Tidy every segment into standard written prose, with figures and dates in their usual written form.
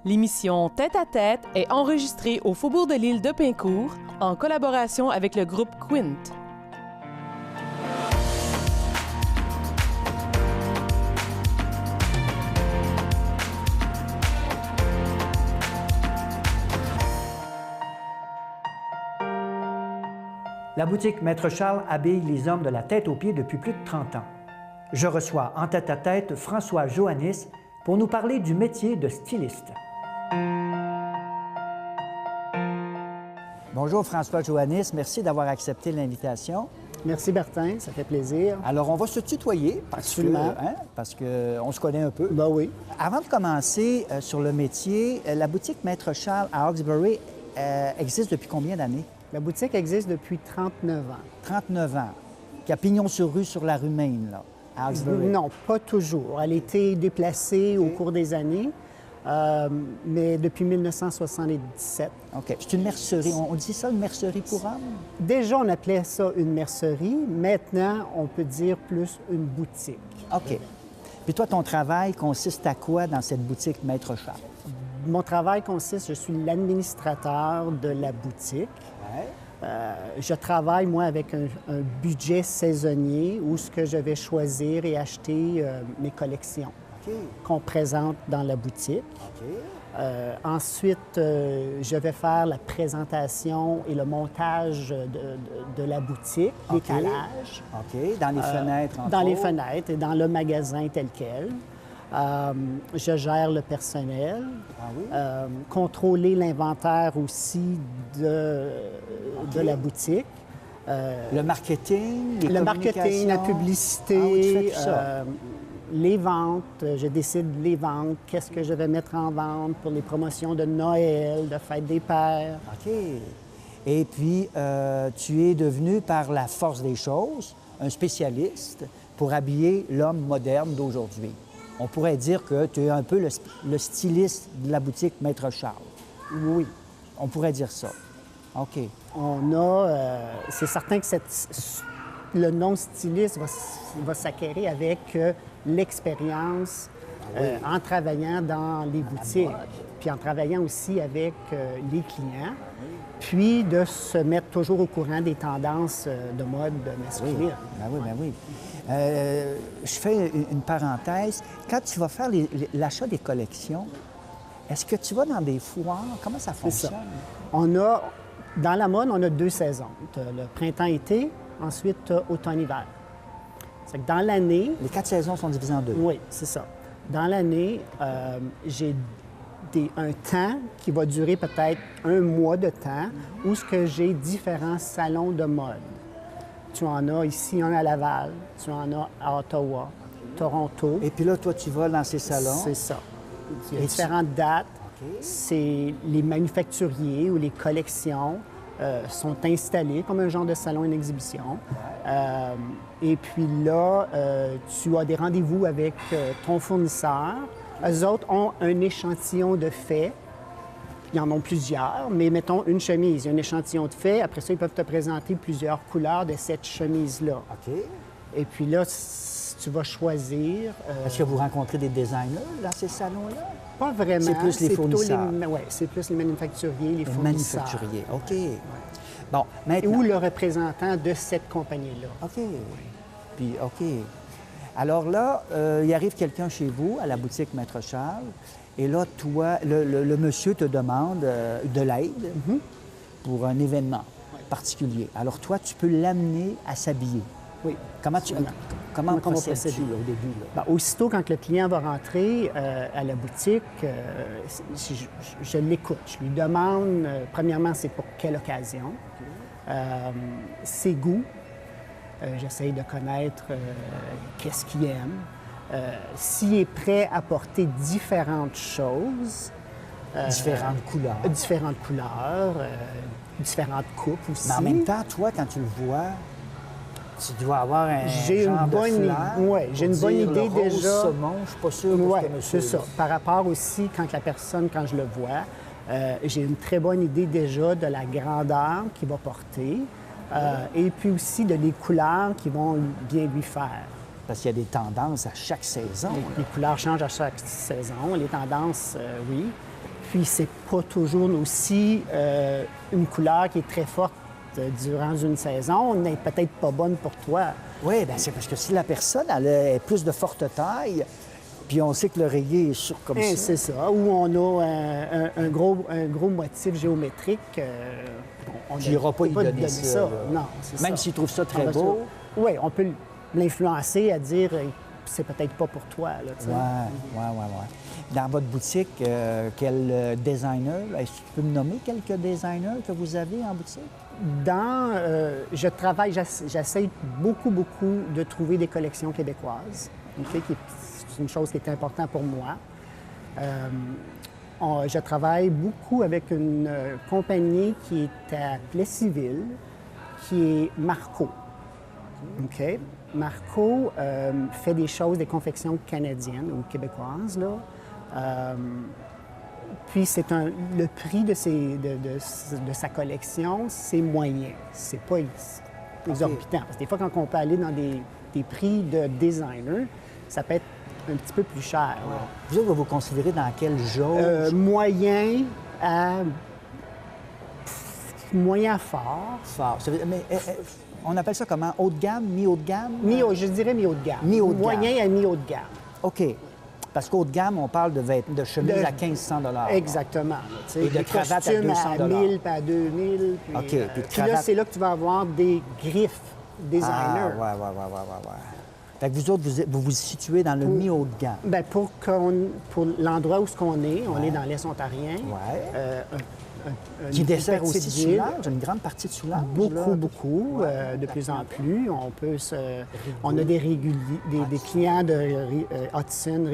L'émission Tête à Tête est enregistrée au Faubourg de l'Île de Pincourt en collaboration avec le groupe Quint. La boutique Maître Charles habille les hommes de la tête aux pieds depuis plus de 30 ans. Je reçois en tête-à-tête François Johannis pour nous parler du métier de styliste. Bonjour François Johannis, merci d'avoir accepté l'invitation. Merci Bertin, ça fait plaisir. Alors on va se tutoyer parce qu'on se connaît un peu. Ben oui. Avant de commencer sur le métier, la boutique Maître Charles à Hawkesbury existe depuis combien d'années? La boutique existe depuis 39 ans. 39 ans. Qui a pignon sur rue sur la rue Maine, là, à Hawkesbury. Non, pas toujours. Elle a été déplacée au cours des années, mais depuis 1977. OK. C'est une mercerie. On dit ça, une mercerie pour hommes? Déjà, on appelait ça une mercerie. Maintenant, on peut dire plus une boutique. OK. Puis toi, ton travail consiste à quoi dans cette boutique Maître Charles? Mon travail consiste, je suis l'administrateur de la boutique. Ouais. Je travaille, moi, avec un budget saisonnier où ce que je vais choisir et acheter mes collections qu'on présente dans la boutique. OK. Ensuite, je vais faire la présentation et le montage de la boutique, l'étalage. OK. Dans les fenêtres, entre Dans les autres. fenêtres et dans le magasin tel quel. Je gère le personnel. Ah oui? Contrôler l'inventaire aussi de la boutique. Le marketing, les Le marketing, la publicité, Ah oui, tu fais tout ça. les ventes. Je décide les ventes, qu'est-ce que je vais mettre en vente pour les promotions de Noël, de Fête des Pères. OK. Et puis, tu es devenu, par la force des choses, un spécialiste pour habiller l'homme moderne d'aujourd'hui. On pourrait dire que tu es un peu le styliste de la boutique Maître Charles. Oui. On pourrait dire ça. OK. On a... c'est certain que le nom styliste va s'acquérir avec l'expérience en travaillant dans les boutiques, puis en travaillant aussi avec les clients, puis de se mettre toujours au courant des tendances de mode masculine. Ben oui. Je fais une parenthèse. Quand tu vas faire l'achat des collections, est-ce que tu vas dans des foires? Comment ça fonctionne? Dans la mode, on a 2 saisons. T'as le printemps-été, ensuite t'as automne-hiver. C'est que dans l'année... Les 4 saisons sont divisées en 2. Oui, c'est ça. Dans l'année, j'ai un temps qui va durer peut-être 1 mois de temps où ce que j'ai différents salons de mode. Tu en as ici un à Laval, tu en as à Ottawa, Toronto. Et puis là, toi, tu vas dans ces salons. C'est ça. Il y a différentes dates. C'est les manufacturiers ou les collections sont installés comme un genre de salon, une exhibition. Et puis là, tu as des rendez-vous avec ton fournisseur. Eux autres ont un échantillon de faits. Ils en ont plusieurs, mais mettons une chemise, il y a un échantillon de faits. Après ça, ils peuvent te présenter plusieurs couleurs de cette chemise-là. OK. Et puis là, tu vas choisir... Est-ce que vous rencontrez des designers dans ces salons-là? Pas vraiment. C'est plus les fournisseurs. Oui, c'est plus les manufacturiers, les fournisseurs. Manufacturiers, OK. Bon, maintenant... Ou le représentant de cette compagnie-là. OK. Puis, OK. Alors là, il arrive quelqu'un chez vous, à la boutique Maître Charles, et là, toi, le monsieur te demande de l'aide pour un événement particulier. Alors toi, tu peux l'amener à s'habiller. Oui. Comment procèdes-tu au début? Là? Bien, aussitôt, quand le client va rentrer à la boutique, je l'écoute. Je lui demande, premièrement, c'est pour quelle occasion, ses goûts. J'essaye de connaître qu'est-ce qu'il aime. S'il est prêt à porter différentes choses. Différentes couleurs. Différentes couleurs, différentes coupes aussi. Mais en même temps, toi, quand tu le vois, tu dois avoir un j'ai genre une bonne de flair. Oui, j'ai une bonne dire, idée le rose déjà. saumon, je suis pas sûr de Oui, ce monsieur. c'est ça. Par rapport aussi, quand je le vois, j'ai une très bonne idée déjà de la grandeur qu'il va porter et puis aussi de les couleurs qui vont bien lui faire. Parce qu'il y a des tendances à chaque saison. Les couleurs changent à chaque saison. Les tendances, oui. Puis, c'est pas toujours aussi une couleur qui est très forte durant une saison, n'est peut-être pas bonne pour toi. Oui, bien c'est parce que si la personne elle est plus de forte taille, puis on sait que le rayé est sur comme ça. C'est ça. Ou on a un gros motif géométrique. On Qui n'ira pas y donner ça. Là. Non, c'est Même ça. s'il trouve ça très beau. Oui, on peut l'influencer à dire c'est peut-être pas pour toi. Oui. Dans votre boutique, quel designer, est-ce que tu peux me nommer quelques designers que vous avez en boutique? Je travaille, j'essaie beaucoup de trouver des collections québécoises. C'est une chose qui est importante pour moi. Je travaille beaucoup avec une compagnie qui est à Plessisville, qui est Marco. OK? Marco fait des choses, des confections canadiennes ou québécoises, là. Puis le prix de sa collection, c'est moyen. C'est pas exorbitant. Parce que des fois, quand on peut aller dans des prix de designer, ça peut être un petit peu plus cher. Ouais. Vous considérez dans quel jauge? Moyen à fort. Fort. Mais on appelle ça comment? Haut de gamme, mi-haut de gamme? Je dirais mi-haut de gamme. Mi-haut de moyen gamme. à mi-haut de gamme. OK. Parce qu'haut de gamme, on parle de chemises à 1500 $. Exactement. Et de cravates à 200 à 1000 puis à 2000. Puis, OK. Puis là, c'est là que tu vas avoir des griffes designer. Ah, ouais. Fait que vous autres, vous vous situez dans le mi-haut de gamme. Bien, pour l'endroit où on est dans l'Est ontarien. Ouais. Qui dessert aussi Soulage, une grande partie de Soulage. Beaucoup, de plus en plus. On a des clients de Hudson,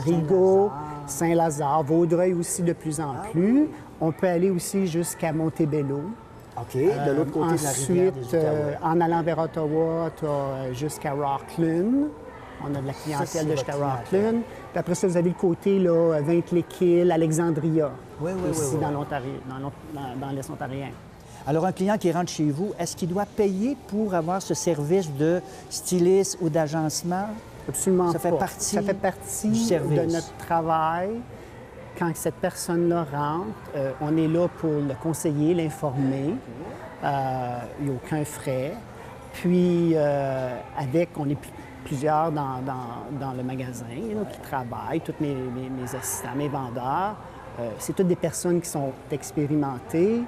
Rigaud, Saint-Lazare, Vaudreuil aussi de plus en plus. On peut aller aussi jusqu'à Montebello. OK, de l'autre côté de la rivière des Outaouais. Ensuite, en allant vers Ottawa, tu as jusqu'à Rockland. On a de la clientèle jusqu'à Rockland. Puis après ça, vous avez le côté, là, Vintléquille, Alexandria. Aussi dans l'Ontario, dans l'Est ontarien. Alors, un client qui rentre chez vous, est-ce qu'il doit payer pour avoir ce service de styliste ou d'agencement? Absolument Ça pas. fait partie Ça fait partie du service. de notre travail. Quand cette personne-là rentre, on est là pour le conseiller, l'informer. Il n'y a aucun frais. Puis, on est plusieurs dans le magasin là, qui travaillent, tous mes assistants, mes vendeurs. C'est toutes des personnes qui sont expérimentées,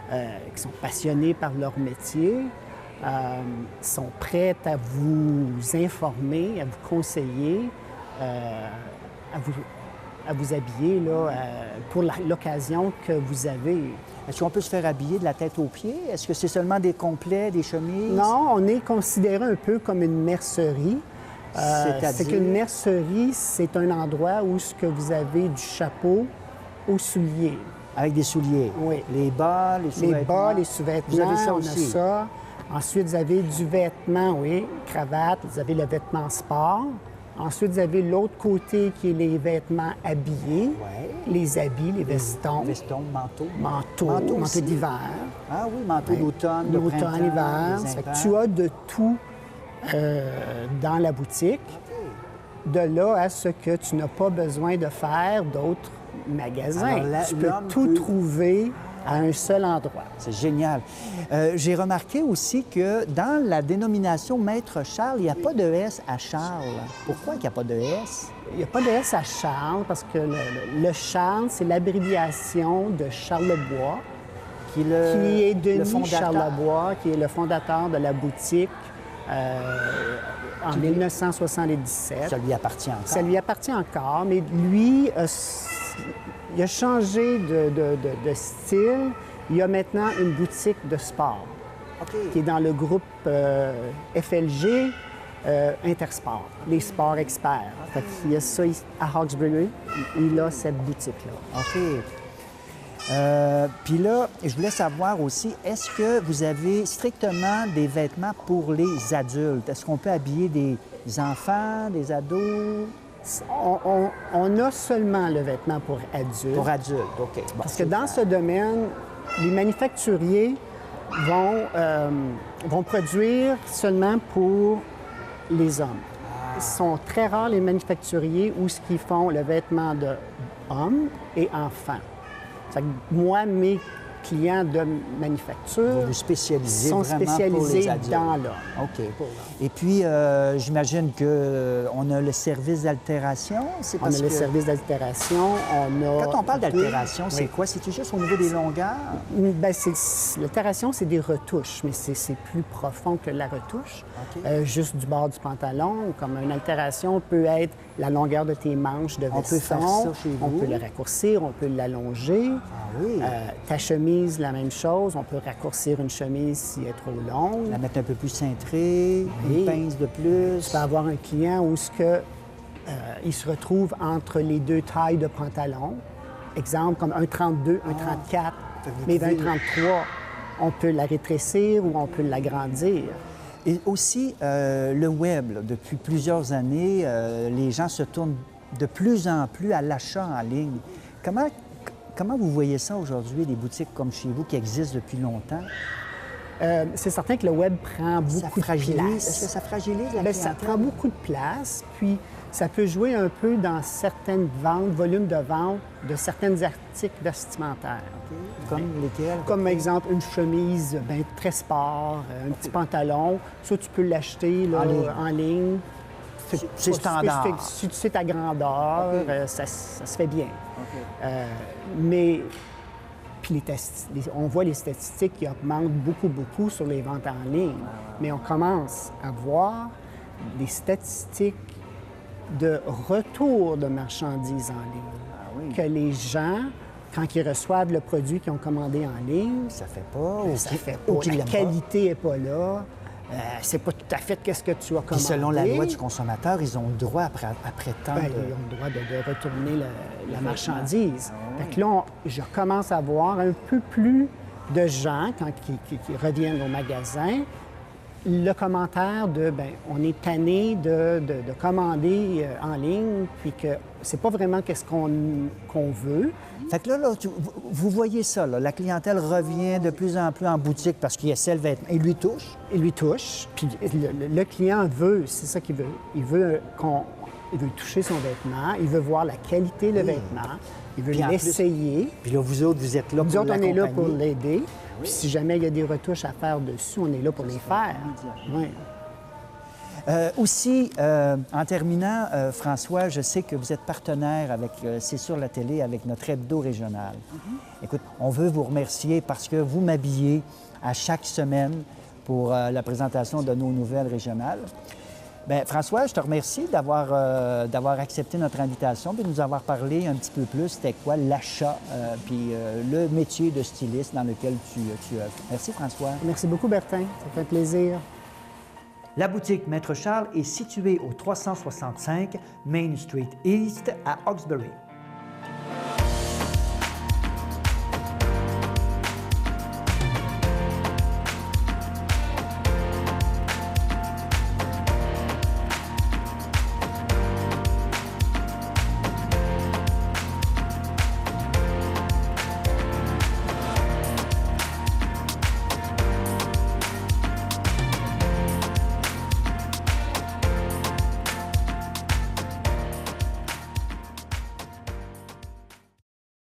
qui sont passionnées par leur métier, sont prêtes à vous informer, à vous conseiller, à vous habiller là, pour l'occasion que vous avez. Est-ce qu'on peut se faire habiller de la tête aux pieds? Est-ce que c'est seulement des complets, des chemises? Non, on est considéré un peu comme une mercerie. C'est qu'une mercerie, c'est un endroit où ce que vous avez du chapeau aux souliers. Avec des souliers? Oui. Les bas, les sous-vêtements? Les bas, les sous-vêtements, vous avez ça on aussi? a ça. Ensuite, vous avez du vêtement, cravate, vous avez le vêtement sport. Ensuite, vous avez l'autre côté qui est les vêtements habillés, les habits, les vestons. Vestons, manteaux. Manteau d'hiver. Ah oui, manteau d'automne, de printemps. L'automne, hiver. Ça fait que tu as de tout dans la boutique. De là à ce que tu n'as pas besoin de faire d'autres magasins. Alors, tu peux tout trouver à un seul endroit. C'est génial. J'ai remarqué aussi que dans la dénomination Maître Charles, il n'y a pas de S à Charles. Pourquoi il n'y a pas de S? Il n'y a pas de S à Charles parce que le Charles, c'est l'abréviation de Charlebois, Qui est Denis Charlebois, qui est le fondateur de la boutique en 1977. Ça lui appartient encore. Ça lui appartient encore, mais lui, il a changé de style. Il y a maintenant une boutique de sport qui est dans le groupe FLG Intersport, les sports experts. Fait qu'il y a ça à Hawkesbury, il a cette boutique-là. OK. Puis là, je voulais savoir aussi, est-ce que vous avez strictement des vêtements pour les adultes? Est-ce qu'on peut habiller des enfants, des ados? On a seulement le vêtement pour adultes. Pour adultes, OK. Bon, parce que dans ce domaine, les manufacturiers vont produire seulement pour les hommes. Ils sont très rares, les manufacturiers, où ce qu'ils font le vêtement hommes et enfants. Ça fait que moi, mes clients de manufacture Vous spécialisez sont vraiment pour les spécialisés adultes. dans l'homme. OK. Et puis, j'imagine qu'on a le service d'altération. C'est On a parce le que service d'altération, on a... quand on parle d'altération, c'est Oui. quoi? C'est juste au niveau des longueurs? Ben, l'altération, c'est des retouches, mais c'est plus profond que la retouche. OK. Juste du bord du pantalon, comme une altération peut être la longueur de tes manches de veston. On peut faire ça chez On vous? peut le raccourcir, on peut l'allonger. Ah oui. Ta chemise, la même chose. On peut raccourcir une chemise si elle est trop longue. La mettre un peu plus cintrée, Oui. une pince de plus. Tu peux avoir un client où il se retrouve entre les deux tailles de pantalon. Exemple, comme un 32, un 34. Fait que vous Mais pouvez- un 33, on peut la rétrécir ou on peut l'agrandir. Et aussi, le web, là, depuis plusieurs années, les gens se tournent de plus en plus à l'achat en ligne. Comment vous voyez ça aujourd'hui, des boutiques comme chez vous qui existent depuis longtemps? C'est certain que le web prend Ça beaucoup de fragilise. Est-ce place. que ça fragilise la Bien, ça clientèle? prend beaucoup de place, puis ça peut jouer un peu dans certaines ventes, volumes de vente de certains articles vestimentaires. Comme lesquels? Comme exemple une chemise ben, très sport, un petit pantalon. Ça, tu peux l'acheter là, En ligne. en ligne. C'est standard. Si tu sais ta grandeur, OK. ça se fait bien. Mais puis on voit les statistiques qui augmentent beaucoup sur les ventes en ligne. Mais on commence à voir des statistiques de retour de marchandises en ligne. oui. Que les gens, quand ils reçoivent le produit qu'ils ont commandé en ligne, Ça fait pas. Ou ça qui- fait ou pas. qu'ils La l'aiment pas. qualité n'est pas là. C'est pas tout à fait qu'est-ce que tu as commandé. Puis selon la loi du consommateur, ils ont le droit, après tant Ben, de... ils ont le droit de retourner la marchandise. Fait que là, je commence à voir un peu plus de gens, quand qui reviennent au magasin, le commentaire de ben on est tanné de commander en ligne, puis que c'est pas vraiment qu'est-ce qu'on veut. Fait que là, vous voyez ça, là, la clientèle revient de plus en plus en boutique parce qu'il essaie le vêtement. Il lui touche. Il lui touche, puis le client veut, c'est ça qu'il veut. Il veut toucher son vêtement, il veut voir la qualité du vêtement, il veut Puis en l'essayer. Puis là, vous autres, vous êtes là Nous pour autres, on est là pour l'accompagner. l'aider. Puis si jamais il y a des retouches à faire dessus, on est là pour les faire. Oui. Aussi, en terminant, François, je sais que vous êtes partenaire avec C'est sur la télé, avec notre hebdo régional. Écoute, on veut vous remercier parce que vous m'habillez à chaque semaine pour la présentation de nos nouvelles régionales. Bien, François, je te remercie d'avoir accepté notre invitation et de nous avoir parlé un petit peu plus c'était quoi l'achat puis le métier de styliste dans lequel tu œuvres. Merci, François. Merci beaucoup, Bertin. Ça fait plaisir. La boutique Maître Charles est située au 365 Main Street East à Hawkesbury.